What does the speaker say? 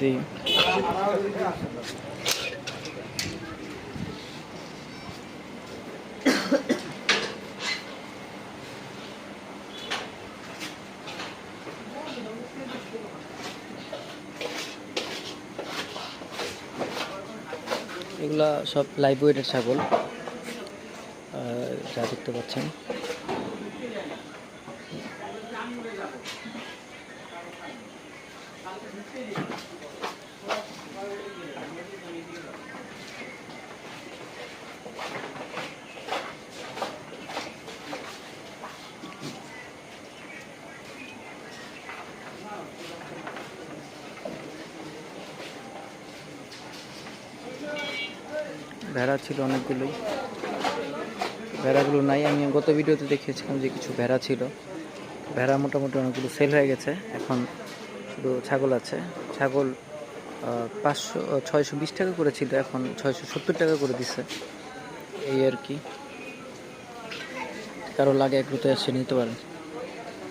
দিই। এগুলা সব লাইভ ওয়েটের ছাগল, যা দেখতে পাচ্ছেন। ভেড়া ছিল অনেকগুলোই, ভেড়াগুলো নাই। আমি গত ভিডিওতে দেখিয়েছিলাম যে কিছু ভেড়া ছিল। ভেড়া মোটামুটি অনেকগুলো সেল হয়ে গেছে, এখন শুধু ছাগল আছে। ছাগল 620 টাকা করে ছিল, এখন 670 টাকা করে দিছে, এই আর কি। কারো লাগে এগুলোতে এসে নিতে পারেন।